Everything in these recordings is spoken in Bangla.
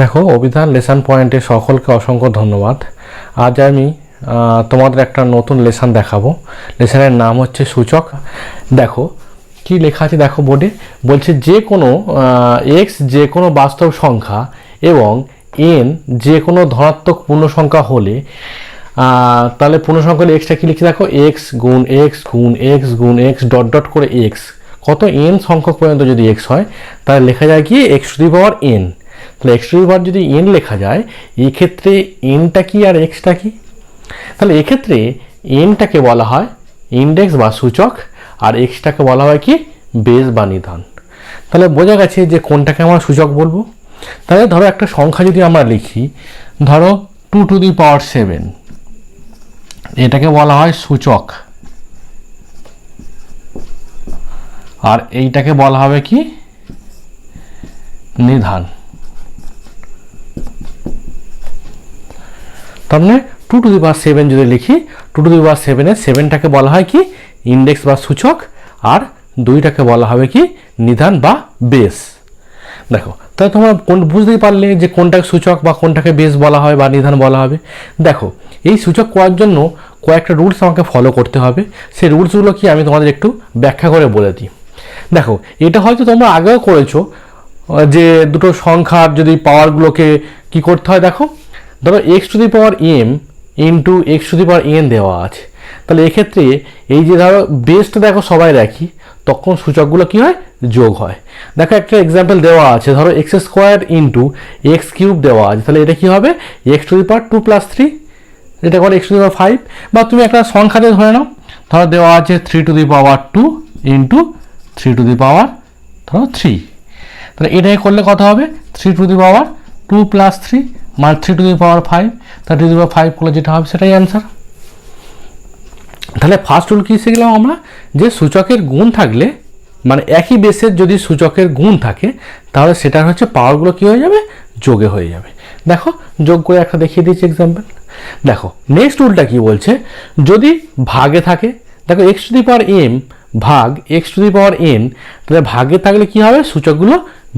দেখো অভিধান লেসন পয়েন্টে সকলকে অসংখ্য ধন্যবাদ। আজ আমি তোমাদের একটা নতুন লেসন দেখাবো। লেসনের নাম হচ্ছে সূচক। দেখো কি লেখা আছে, দেখো বোর্ডে বলছে যে কোনো এক্স যে কোনো বাস্তব সংখ্যা এবং এন যে কোনো ধনাত্মক পূর্ণ সংখ্যা হলে তাহলে পূর্ণ সংখ্যা হলে এক্সটা কি লিখে দেখো, এক্স গুণ এক্স গুণ এক্স গুণ এক্স ডট ডট করে এক্স, কত এন সংখ্যক পর্যন্ত যদি এক্স হয় তাহলে লেখা যায় কি x to the power N. তাহলে এক্স টু দি পাওয়ার যদি এন লেখা যায়, এই ক্ষেত্রে এনটা কি আর এক্সটা কি? তাহলে এক্ষেত্রে এনটাকে বলা হয় ইন্ডেক্স বা সূচক, আর এক্সটাকে বলা হয় কি বেস বা নিধান। তাহলে বোঝা গেছে যে কোনটাকে আমরা সূচক বলবো। তাহলে ধরো একটা সংখ্যা যদি আমরা লিখি, ধরো 2 টু দি পাওয়ার 7, এটাকে বলা হয় সূচক, আর এইটাকে বলা হবে কি নিধান। তার মানে 2 টু দি পাওয়ার 7 যদি লিখি, 2 টু দি পাওয়ার 7-এর 7টাকে বলা হয় কি ইন্ডেক্স বা সূচক, আর 2টাকে বলা হবে কি নিধান বা বেস। দেখো তাহলে তোমরা বুঝতেই পারলে যে কোনটাকে সূচক বা কোনটাকে বেস বলা হয় বা নিধান বলা হবে। দেখো এই সূচক করার জন্য কয়েকটা রুলস আমাকে ফলো করতে হবে। সেই রুলসগুলো কি আমি তোমাদের একটু ব্যাখ্যা করে বলে দিই। দেখো এটা হয়তো তোমরা আগেও করেছো, যে দুটো সংখ্যার যদি পাওয়ারগুলোকে কি করতে হয়, দেখো ধরো x to the power M into x to the power n দেওয়া আছে। তাহলে এক্ষেত্রে এই যে ধরো বেসটা দেখো সবাই রাখি, তখন সূচকগুলো কি হয় যোগ হয়। দেখো একটা এক্সাম্পল দেওয়া আছে, ধরো x square into x cube দেওয়া আছে, তাহলে এটা কি হবে এক্স টু দি পাওয়ার 2 + 3, এটা করে এক্স টু দি পাওয়ার 5। বা তুমি একটা সংখ্যাতে ধরে নাও, ধরো দেওয়া আছে 3 to the power 2 into 3 to the power ধরো 3, তাহলে এটাই করলে কত হবে 3 টু দি পাওয়ার 2 + 3 মানে 3 টু দি পাওয়ার 5, তাহলে 2 টু দি পাওয়ার 5 করলে যেটা হবে সেটাই অ্যান্সার। তাহলে ফার্স্ট রুল কী শিখলাম আমরা, যে সূচকের গুণ থাকলে মানে একই বেসের যদি সূচকের গুণ থাকে তাহলে সেটার হচ্ছে পাওয়ারগুলো কী হয়ে যাবে যোগে হয়ে যাবে। দেখো যোগ করে একটা দেখিয়ে দিয়েছি এক্সাম্পল। দেখো নেক্সট রুলটা কি বলছে, যদি ভাগে থাকে, দেখো x to the power M ভাগ X to the power N, তাহলে ভাগে থাকলে কি হবে সূচকগুলো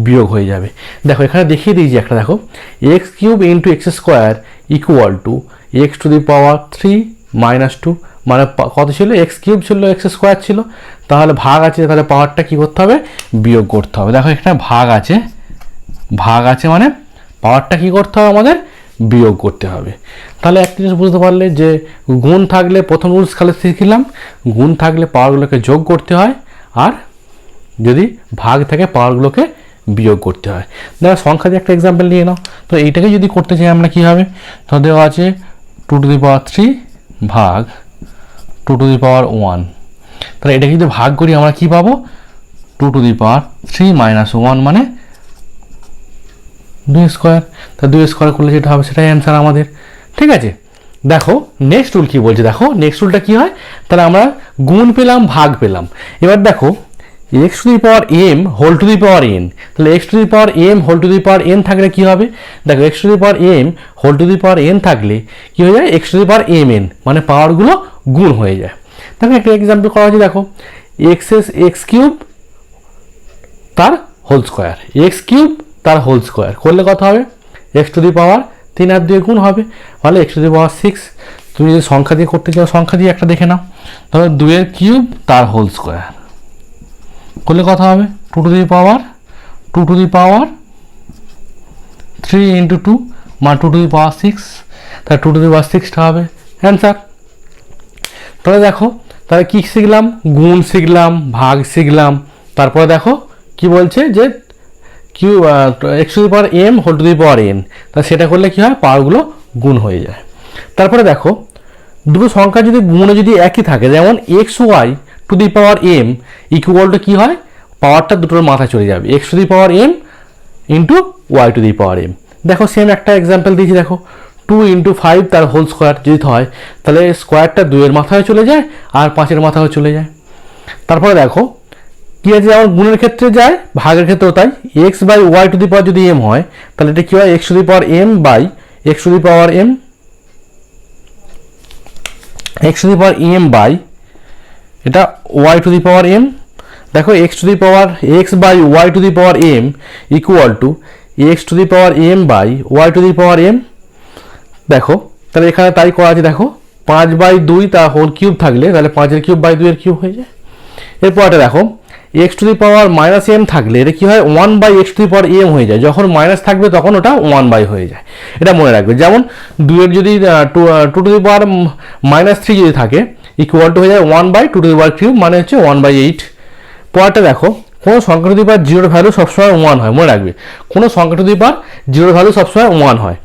বিয়োগ হয়ে যাবে। দেখো এখানে দেখিয়ে দিয়েছি একটা, দেখো X cube into X square equal to x to the power 3 - 2, মানে কত ছিল এক্স কিউব ছিল এক্স স্কোয়ার ছিল, তাহলে ভাগ আছে, তাহলে পাওয়ারটা কি করতে হবে বিয়োগ করতে হবে। দেখো এখানে ভাগ আছে, ভাগ আছে মানে পাওয়ারটা কি করতে হবে আমাদের বিয়োগ করতে হবে। তাহলে একটা জিনিস বুঝতে পারলে যে গুণ থাকলে প্রথম রুলস খালি শিখলাম, গুণ থাকলে পাওয়ারগুলোকে যোগ করতে হয়, আর যদি ভাগ থাকে পাওয়ারগুলোকে বিয়োগ করতে হয়। দেখো সংখ্যা দিয়ে একটা এক্সাম্পল নিয়ে নাও, তো এইটাকে যদি করতে চাই আমরা কী হবে, তো দেওয়া আছে 2 টু দি পাওয়ার 3 ভাগ 2 টু দি পাওয়ার 1, তাহলে এটাকে যদি ভাগ করি আমরা কি পাবো 2 টু দি পাওয়ার 3 - 1 মানে 2 স্কোয়ার, তা 2 স্কোয়ার করলে যেটা হবে সেটাই অ্যান্সার আমাদের। ঠিক আছে, দেখো নেক্সট রুল কি বলছে, দেখো নেক্সট রুলটা কি হয়, তাহলে আমরা গুণ পেলাম ভাগ পেলাম। এবার দেখো x to the power M whole to the power N, তাহলে X to the power M whole to the power N থাকলে কি হবে, দেখো x to the power M whole to the power N থাকলে কি হয়ে যায় X to the power M N, মানে পাওয়ারগুলো গুণ হয়ে যায়। দেখো একটা এক্সাম্পল করা হচ্ছে, দেখো এক্স কিউব তার হোল স্কোয়ার, এক্স কিউব তার হোল স্কোয়ার করলে কত হবে এক্স টু দি পাওয়ার 3 আর 2 গুণ হবে, তাহলে এক্স টু দি পাওয়ার 6। তুমি যদি সংখ্যা দিয়ে করতে চাও সংখ্যা দিয়ে একটা দেখে নাও, তাহলে 2 এর কিউব তার হোল স্কোয়ার করলে কত হবে 2 টু দি পাওয়ার 3 ইন্টু 2 মানে 2 টু দি পাওয়ার 6, তাহলে 2 টু দি পাওয়ার 6টা হবে অ্যান্সার। তাহলে দেখো তাহলে কী শিখলাম, গুণ শিখলাম ভাগ শিখলাম, তারপরে দেখো কি বলছে যে q x to the power M whole to the power N, তাহলে সেটা করলে কি হয় পাওয়ারগুলো গুণ হয়ে যায়। তারপরে দেখো দুটো সংখ্যা যদি গুণে যদি একই থাকে, যেমন X Y to the power M equal to কী হয় পাওয়ারটা দুটোর মাথায় চলে যাবে X to the power M into Y to the power M. দেখো সেম একটা এক্সাম্পল দিয়েছি, দেখো 2 ইন্টু 5 তার হোল স্কোয়ার যদি হয় তাহলে স্কোয়ারটা 2 এর মাথায় চলে যায় আর 5-এর মাথায় চলে যায়। তারপরে দেখো কী আছে, যেমন গুণের ক্ষেত্রে যায় ভাগের ক্ষেত্রেও তাই, X by Y to the power যদি এম হয় তাহলে এটা কী হয় X to the power M by X to the power M, X to the power M by এটা Y to the power M. দেখো x to the power X by Y to the power M equal to x to the power M by Y to the power M. দেখো তাহলে এখানে তাই করা আছে, দেখো 5/2 তার হোল কিউব থাকলে তাহলে 5-এর কিউব বাই 2-এর কিউব হয়ে যায়। এরপরটা দেখো x to the power minus m থাকলে এটা কী হয় 1/x two the power M হয়ে যায়, যখন মাইনাস থাকবে তখন ওটা 1/, হয়ে যায়। এটা মনে রাখবে। যেমন 2-এর যদি 2 টু দি পাওয়ার -3 যদি থাকে ইকুয়াল টু হয়ে যায় 1/2 টু দি পাওয়ার কিউব, মানে হচ্ছে 1/8। পরেরটা দেখো কোনো সংখ্যা টু দি পাওয়ার জিরোর ভ্যালু সবসময় 1 হয়, মনে রাখবে। কোনো সংখ্যা টু দি পাওয়ার জিরোর ভ্যালু সবসময় 1 হয়।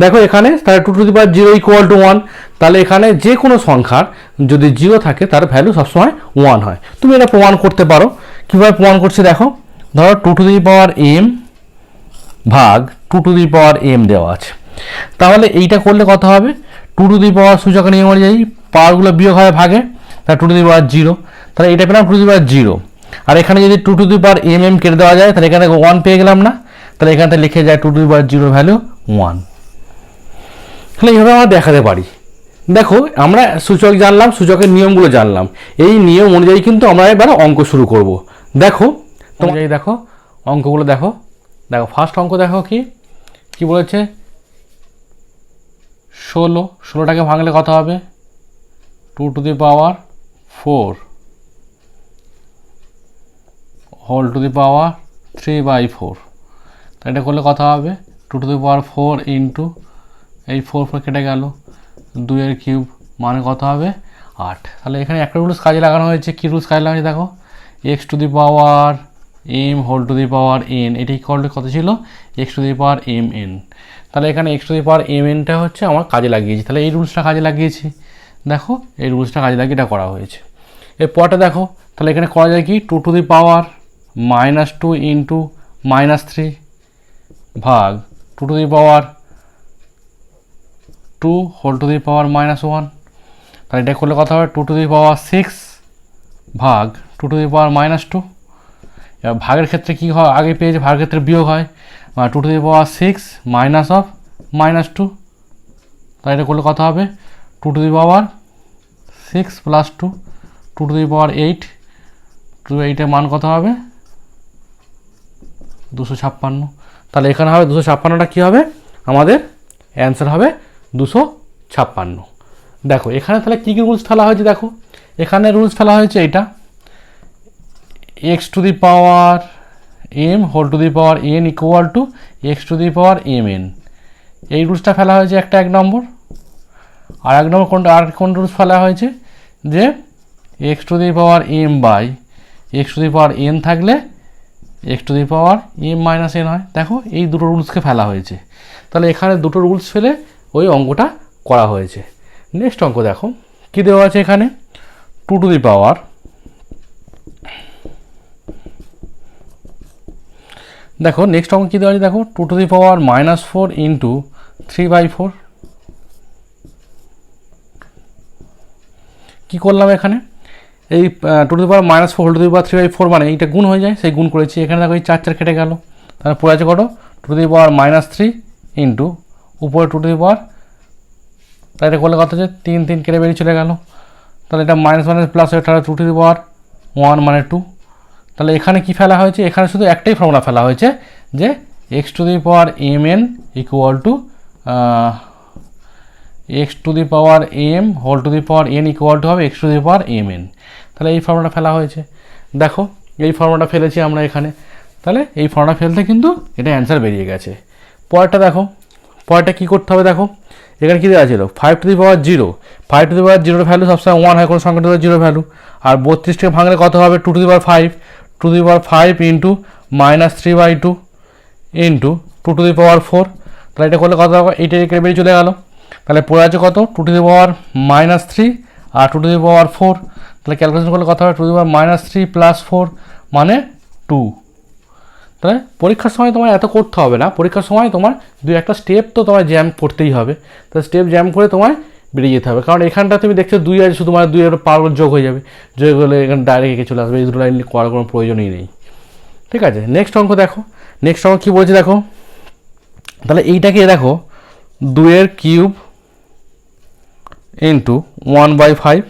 দেখো এখানে তাহলে 2 to the power 0 equal to 1, তাহলে এখানে যে কোনো সংখ্যার যদি 0 থাকে তার ভ্যালু সবসময় 1 হয়। তুমি এটা প্রমাণ করতে পারো। কীভাবে প্রমাণ করছে দেখো, ধরো 2 টু দি পাওয়ার m ভাগ 2 টু দি পাওয়ার m দেওয়া আছে। তাহলে এইটা করলে কত হবে, 2 টু দি পাওয়ার সূচকের নিয়ম অনুযায়ী পাওয়ারগুলো বিয়োগ হয় ভাগে, তাহলে 2 টু দি পাওয়ার 0, তাহলে এটা পেলাম 2 টু দি পাওয়ার 0। আর এখানে যদি 2 টু দি পাওয়ার m কেটে দেওয়া যায় তাহলে এখানে 1 পেয়ে গেলাম না, তাহলে এখানে লিখে যায় 2 টু দি পাওয়ার 0 ভ্যালু 1। তাহলে এইভাবে আমরা দেখাতে পারি। দেখো আমরা সূচক জানলাম, সূচকের নিয়মগুলো জানলাম, এই নিয়ম অনুযায়ী কিন্তু আমরা এবার অঙ্ক শুরু করব। দেখো তোমরা দেখো অঙ্কগুলো দেখো। দেখো ফার্স্ট অঙ্ক দেখো কি বলেছে, 16টাকে ভাঙলে কত হবে 2 to the power 4 whole to the power 3/4। তো এটা করলে কত হবে 2 টু দি পাওয়ার 4 ইন্টু এই 4 কেটে গেল 2-এর কিউব, মানে কত হবে 8। তাহলে এখানে একটা রুলস কাজে লাগানো হয়েছে। কি রুলস কাজে লাগানো হয়েছে দেখো, x to the power M whole to the power N, এটা ইকুয়াল টু কত ছিল X to the power M N. তাহলে এখানে X to the power M এনটা হচ্ছে আমার কাজে লাগিয়েছি, তাহলে এই রুলসটা কাজে লাগিয়েছি। দেখো এই রুলসটা কাজে লাগিয়ে এটা করা হয়েছে। এরপরটা দেখো তাহলে এখানে করা যায় কি 2 টু দি পাওয়ার -2 ইন্টু -3 ভাগ 2 to the power 2 whole to the power -1। তাহলে এটা করলে কথা হবে 2 টু দি পাওয়ার 6 ভাগ 2 টু দি পাওয়ার -2। এবার ভাগের ক্ষেত্রে কী হয়, আগে পেয়েছে ভাগের ক্ষেত্রে বিয়োগ হয়, 2 to the power 6 minus of -2। তাই এটা করলে কথা হবে 2 to the power 6 plus 2 2 to the power 8। 8-এর মান কত হবে 256। তাহলে এখানে হবে 256টা কী হবে, আমাদের অ্যান্সার হবে 256। দেখো এখানে তাহলে কী কী রুলস ফেলা হয়েছে, দেখো এখানে রুলস ফেলা হয়েছে এইটা x to the power M whole to the power N equal to x to the power M n, এই রুলসটা ফেলা হয়েছে একটা 1 নম্বর। আর 1 নম্বর কোন রুলস ফেলা হয়েছে যে X to the power M by X to the power N থাকলে X to the power M minus N হয়। দেখো এই দুটো রুলসকে ফেলা হয়েছে, তাহলে এখানে দুটো রুলস ফেলে ওই অঙ্কটা করা হয়েছে। নেক্সট অঙ্ক দেখো কী দেওয়া আছে এখানে 2 টু দি পাওয়ার, দেখো নেক্সট অঙ্ক কী দেওয়া আছে দেখো 2 টু দি পাওয়ার -4 ইন্টু 3/4। কী করলাম এখানে, এই 2 to the power -4 whole to the power 3/4 মানে এইটা গুণ হয়ে যায়, সেই গুণ করেছি। এখানে দেখো এই 4 কেটে গেল, তাহলে পড়ে আছে কত 2 টু দি পাওয়ার -3 ইন্টু উপরে 2 টু দি পাওয়ার, তাই এটা করলে কত হচ্ছে 3 কেটে বেরিয়ে চলে গেল। তাহলে এটা মাইনাস প্লাস হয়ে তাহলে 2 টু দি পাওয়ার 1 মানে 2। তাহলে এখানে কি ফেলা হয়েছে, এখানে শুধু একটাই ফর্মুলা ফেলা হয়েছে যে X to the power M N equal to x to the power M whole to the power N equal to হবে X to the power M N. তাহলে এই ফর্মুলাটা ফেলা হয়েছে। দেখো এই ফর্মুলাটা ফেলেছি আমরা এখানে, তাহলে এই ফর্মুলা ফেলতে কিন্তু এটা অ্যান্সার বেরিয়ে গেছে। পরেরটা দেখো, পরেরটা কী করতে হবে দেখো, এখানে কী দেওয়া ছিল 5 two the power 0, 5 two the power 0 value সবসময় 1 হয়, কোনো সংখ্যা টু দি পাওয়ার 0 ভ্যালু। আর 32কে ভাঙলে কত হবে 2 to the power 5, 2 to the power 5 into -3/2 into 2 to the power 4। তাহলে এটা করলে কত হবে, এইটা কেটে বেরিয়ে চলে গেল। তাহলে পড়ে আছে কত 2 to the power -3 R 2 to the power 4। তাহলে ক্যালকুলেশন করলে কত হবে 2 টু দি পাওয়ার -3 প্লাস 4 মানে 2। তাহলে পরীক্ষার সময় তোমার এত করতে হবে না, পরীক্ষার সময় তোমার 2-1টা স্টেপ তো তোমার জ্যাম করতেই হবে। তো স্টেপ জ্যাম করে তোমায় বেরিয়ে যেতে হবে, কারণ এখানটা তুমি দেখছো 2 আছে, শুধু মানে 2-এর পাওয়ার যোগ হয়ে যাবে, যোগ হলে এখানে ডাইরেক্ট এঁকে চলে আসবে, এই দুটো লাইন করার কোনো প্রয়োজনই নেই। ঠিক আছে, নেক্সট অঙ্ক দেখো, নেক্সট অঙ্ক কী বলছে দেখো, তাহলে এইটাকে দেখো 2-এর cube into 1/5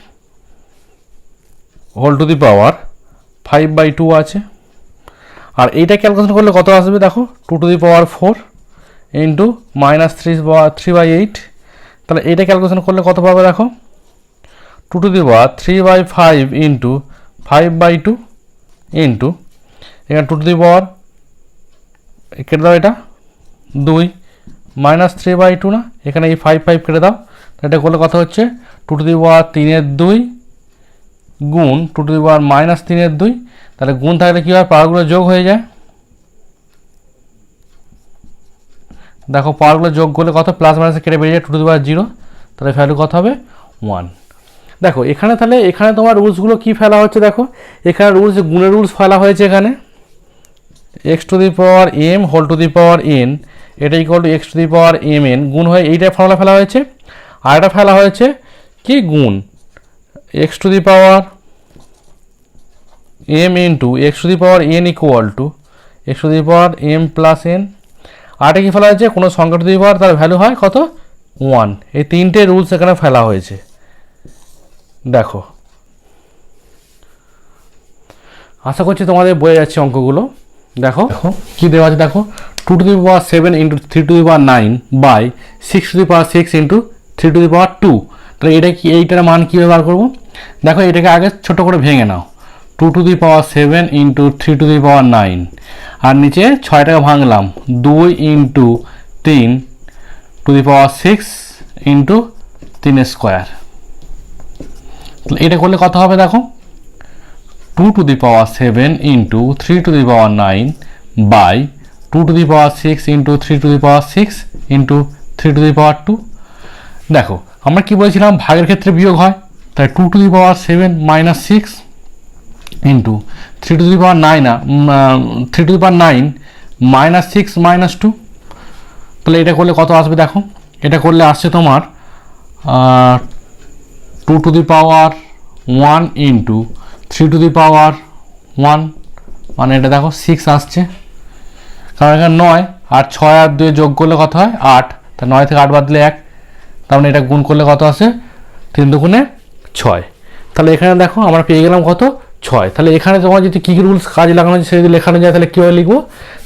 whole to the power 5/2 আছে। আর এইটা ক্যালকুলেশন করলে কত আসবে দেখো, 2⁴ ইন্টু -3/8। তাহলে এইটা ক্যালকুলেশন করলে কত পাবে দেখো, 2⁵/5 ইন্টু 5/2 ইন্টু এখানে 2 কেটে দাও, এটা 2 -3/2 না, এখানে এই 5 কেটে দাও। এটা করলে কত হচ্ছে 2⁵3/2 গুণ 2⁻−3/2। তাহলে গুণ থাকলে কী হয়, পাওয়ারগুলো যোগ হয়ে যায়। দেখো পাওয়ারগুলো যোগ করলে কত, প্লাস মাইনাসে কেটে বেরিয়ে যায় 2⁵0। তাহলে ভ্যালু কত হবে 1। দেখো এখানে তাহলে এখানে তোমার রুলসগুলো কী ফেলা হচ্ছে, দেখো এখানে রুলস গুণের রুলস ফেলা হয়েছে। এখানে x⁴m⁴n এটা ইকুয়াল টু x⁴mn গুণ হয়ে এইটা ফর্মুলা ফেলা হয়েছে। আর এটা ফেলা হয়েছে কি গুণ x⁴m into x⁴n equal to x⁴m plus n। আরটা কি ফেলা হয়েছে, কোনো সংখ্যা টু দি পাওয়ার তার ভ্যালু হয় কত 1। এই তিনটে রুলস এখানে ফেলা হয়েছে। দেখো আশা করছি তোমাদের বোঝা যাচ্ছে অঙ্কগুলো। দেখো কি দেওয়া আছে, দেখো 2⁷ ইন্টু 3⁹ বাই 6⁶ ইন্টু 3⁵2। তাহলে এটা কি, এইটার মান কীভাবে বার করবো, দেখো এটাকে আগে ছোট করে ভেঙে নাও, 2⁷ ইন্টু 3⁹, আর নিচে 6টাকে ভাঙলাম 2 ইন্টু 3⁶ ইন্টু 3² এটা করলে কত হবে দেখো, 2⁷ ইন্টু 3⁹ বাই 2⁶ ইন্টু 3⁶ ইন্টু 3⁵2। দেখো আমরা কি বলেছিলাম, ভাগের ক্ষেত্রে বিয়োগ হয়, তাই 2⁷ মাইনাস 6 ইন্টু 3⁹ মাইনাস 6 মাইনাস 2। তাহলে এটা করলে কত আসবে দেখো, এটা করলে আসছে তোমার 2⁴1 ইন্টু 3⁴1 মানে এটা দেখো 6 আসছে, কারণ এখানে 9 আর 6 আর 2 যোগ করলে কত হয় 8। তা 9 থেকে 8 বাদ দিলে 1, তার মানে এটা গুণ করলে কত আসে 3 দুগুণে 6। তাহলে এখানে দেখো আমরা পেয়ে গেলাম কত 6। তাহলে এখানে তোমার যদি কী কী রুলস কাজে লাগানো হয়েছে সেটা যদি লেখানো যায় তাহলে কীভাবে লিখবো,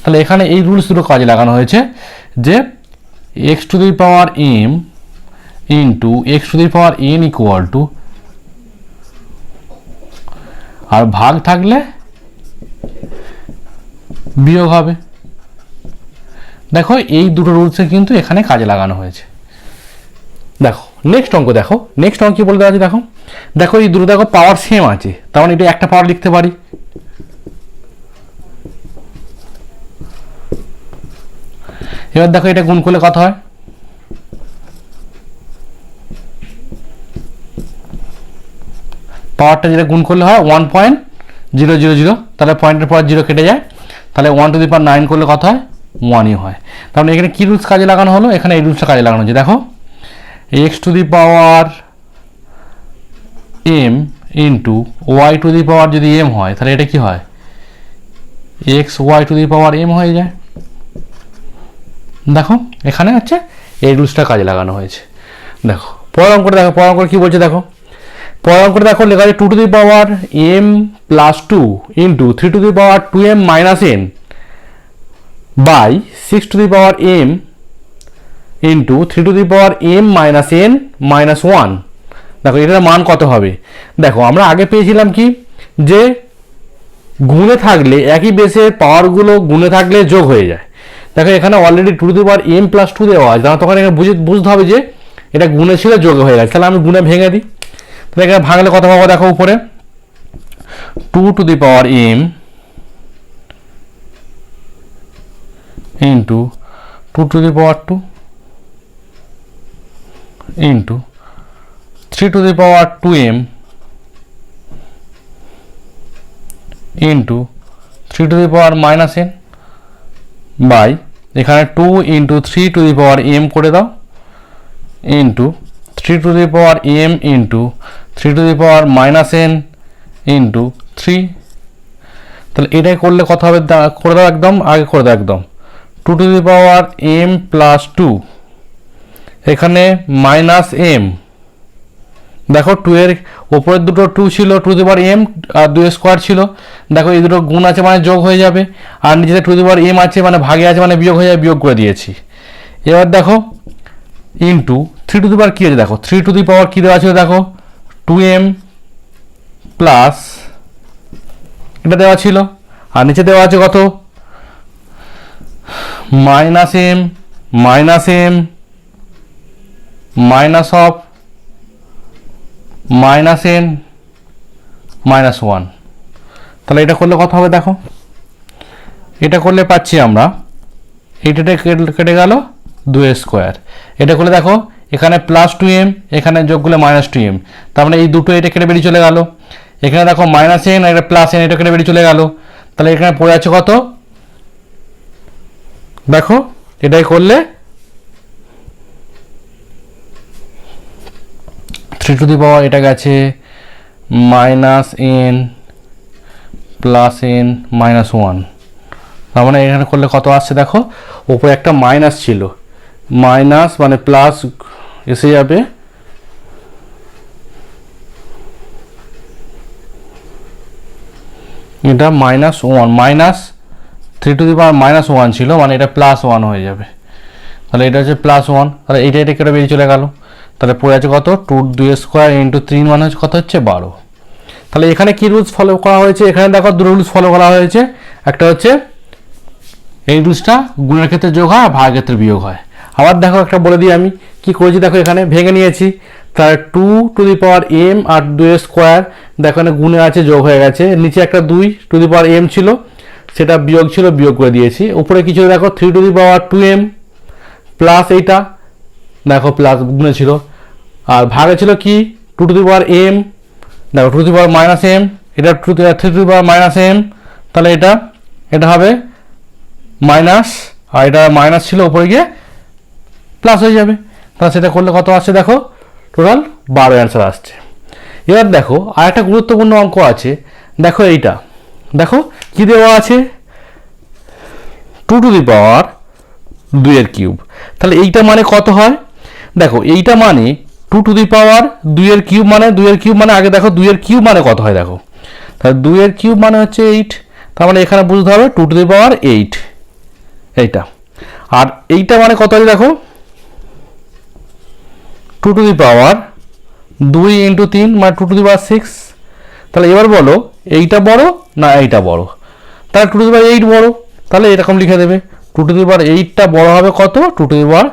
তাহলে এখানে এই রুলস দুটো কাজে লাগানো হয়েছে যে x⁴m into x⁴n equal to, আর ভাগ থাকলে বিয়োগ হবে। দেখো এই দুটো রুলসে কিন্তু এখানে কাজে লাগানো হয়েছে। দেখো নেক্সট অঙ্ক, দেখো নেক্সট অঙ্ক কি বলতে আছে, দেখো দেখো এই দুটো দেখো পাওয়ার সেম আছে, তার মানে এটা একটা পাওয়ার লিখতে পারি। এবার দেখো এটা গুণ করলে কত হয়, পাওয়ারটা যেটা গুণ করলে হয় 1.000, তাহলে পয়েন্টের পর 0 কেটে যায়, তাহলে 1⁹ করলে কত হয় 1ই হয়। তার মানে এখানে কি রুলস কাজে লাগানো হলো, এখানে এই রুলসটা কাজে লাগানো হচ্ছে। দেখো x⁴m ইন্টু y⁴ যদি m হয় তাহলে এটা কি হয় xy⁴m হয়ে যায়। দেখো এখানে হচ্ছে এই রুলসটা কাজে লাগানো হয়েছে। দেখো পরের অঙ্কটা দেখো, পরের অঙ্কটা কি বলছে দেখো, পরের অঙ্কটা দেখো লেখা আছে 2⁴m plus 2 into 3⁴2m minus n by 6⁴m into 3⁴m minus n minus 1। দেখো এটার মান কত হবে, দেখো আমরা আগে পেয়েছিলাম কি যে গুণে থাকলে একই বেসের পাওয়ারগুলো গুণে থাকলে যোগ হয়ে যায়। দেখো এখানে অলরেডি 2⁴m প্লাস 2 দেওয়া আছে, তখন এখানে বুঝতে হবে যে এটা গুণে ছিল যোগ হয়ে গেছে। তাহলে আমি গুণে ভেঙে দিই, তাহলে এখানে ভাঙলে কত পাবো দেখো উপরে 2⁴m into 2⁴2 into 3⁴2m into 3⁻n by এখানে 2 ইন্টু 3⁻m করে দাও into 3⁻m into 3⁻n into 3। তাহলে এটাই করলে কত হবে করে দাও, একদম আগে করে দাও একদম 2⁻m প্লাস 2 এখানে মাইনাস m দেখো 2 এর ওপরের দুটো 2 ছিল, টু দি পাওয়ার m আর 2 স্কোয়ার ছিল। দেখো এই দুটো গুণ আছে মানে যোগ হয়ে যাবে, আর নিচেতে টু দি পাওয়ার m আছে মানে ভাগে আছে মানে বিয়োগ হয়ে যাবে, বিয়োগ করে দিয়েছি। এবার দেখো ইন্টু 3 টু দি পাওয়ার কী আছে, দেখো 3 টু দি পাওয়ার কী দেওয়া ছিল, দেখো 2m প্লাস এটা দেওয়া ছিল, আর নিচে দেওয়া আছে কত minus m minus of minus n minus 1। তাহলে এটা করলে কত হবে, দেখো এটা করলে পাচ্ছি আমরা এইটা কেটে গেল 2 স্কোয়ার। এটা করলে দেখো এখানে প্লাস 2m, এখানে যোগ করলে মাইনাস 2m, তার মানে এই দুটো এটা কেটে বেরিয়ে চলে গেল। এখানে দেখো মাইনাস n আর এটা প্লাস n, এটা কেটে বেরিয়ে চলে গেল। তাহলে এখানে পড়ে আছে কত, দেখো এটাই করলে 3 টু দি পাওয়ার এটা গেছে minus n plus n minus 1। তার মানে এখানে করলে কত আসছে, দেখো ওপরে একটা মাইনাস ছিল, মাইনাস মানে প্লাস এসে যাবে এটা minus 1, minus 3 to the power minus 1 ছিল মানে এটা প্লাস 1 হয়ে যাবে। তাহলে এটা হচ্ছে প্লাস 1, তাহলে এটা কেটে বেরিয়ে চলে গেল। তাহলে পড়ে আছে কত 2 স্কোয়ার ইন্টু 3 মানে হচ্ছে কত হচ্ছে 12। তাহলে এখানে কি রুলস ফলো করা হয়েছে, এখানে দেখো দুটো রুলস ফলো করা হয়েছে। একটা হচ্ছে এই রুলসটা গুণের ক্ষেত্রে যোগ হয় আর ভাগের ক্ষেত্রে বিয়োগ হয়। আবার দেখো একটা বলে দিই আমি কি করেছি, দেখো এখানে ভেঙে নিয়েছি। তাহলে 2 টু দি পাওয়ার m আর 2 স্কোয়ার, দেখো এখানে গুণে আছে যোগ হয়ে গেছে। নিচে একটা 2 টু দি পাওয়ার m ছিল, সেটা বিয়োগ ছিল, বিয়োগ করে দিয়েছি। উপরে কিছু দেখো 3 to the power 2m plus এইটা দেখো প্লাস গুণে ছিল, আর ভাগে ছিল কি 2 টু দি পাওয়ার m, দেখো 2 to the power minus m, এটা 3 to the power minus m, তাহলে এটা হবে মাইনাস, আর এটা মাইনাস ছিল উপরে গিয়ে প্লাস হয়ে যাবে। তাহলে সেটা করলে কত আসছে, দেখো টোটাল 12 অ্যান্সার আসছে। এবার দেখো আর একটা গুরুত্বপূর্ণ অঙ্ক আছে, দেখো এইটা দেখো কি দেওয়া আছে 2 টু দি পাওয়ার 2 এর কিউব। তাহলে এইটা মানে কত হয়, দেখো এইটা মানে 2 টু দি পাওয়ার 2 এর কিউব, মানে 2 এর কিউব মানে আগে দেখো 2 এর কিউব মানে কত হয়, দেখো তাহলে 2 এর কিউব মানে হচ্ছে 8। তার মানে এখানে বুঝতে হবে 2 টু দি পাওয়ার 8 এইটা, আর এইটা মানে কত হয়, দেখো 2 টু দি পাওয়ার 2 ইন্টু 3 মানে 2 টু দি পাওয়ার 6। তাহলে এবার বলো এইটা বড় না এইটা বড়, তাহলে 2 টু দি পাওয়ার 8 বড়, তাহলে এরকম লিখে দেবে 2 টু দি পাওয়ার 8টা বড় হবে কত 2 টু দি পাওয়ার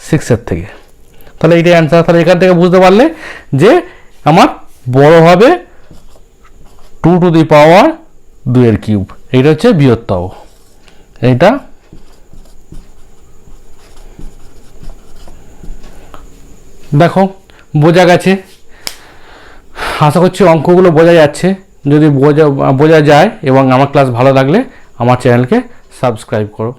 6 এর থেকে। তাহলে এইটাই অ্যান্সার। তাহলে এখান থেকে বুঝতে পারলে যে আমার বড় হবে 2 টু দি পাওয়ার 2 এর কিউব, এইটা হচ্ছে বৃহত্তম। এইটা দেখো বোঝা গেছে, আশা করছি অঙ্কগুলো বোঝা যাচ্ছে। যদি বোঝা যায় এবং আমার ক্লাস ভালো লাগলে আমার চ্যানেলকে সাবস্ক্রাইব করো।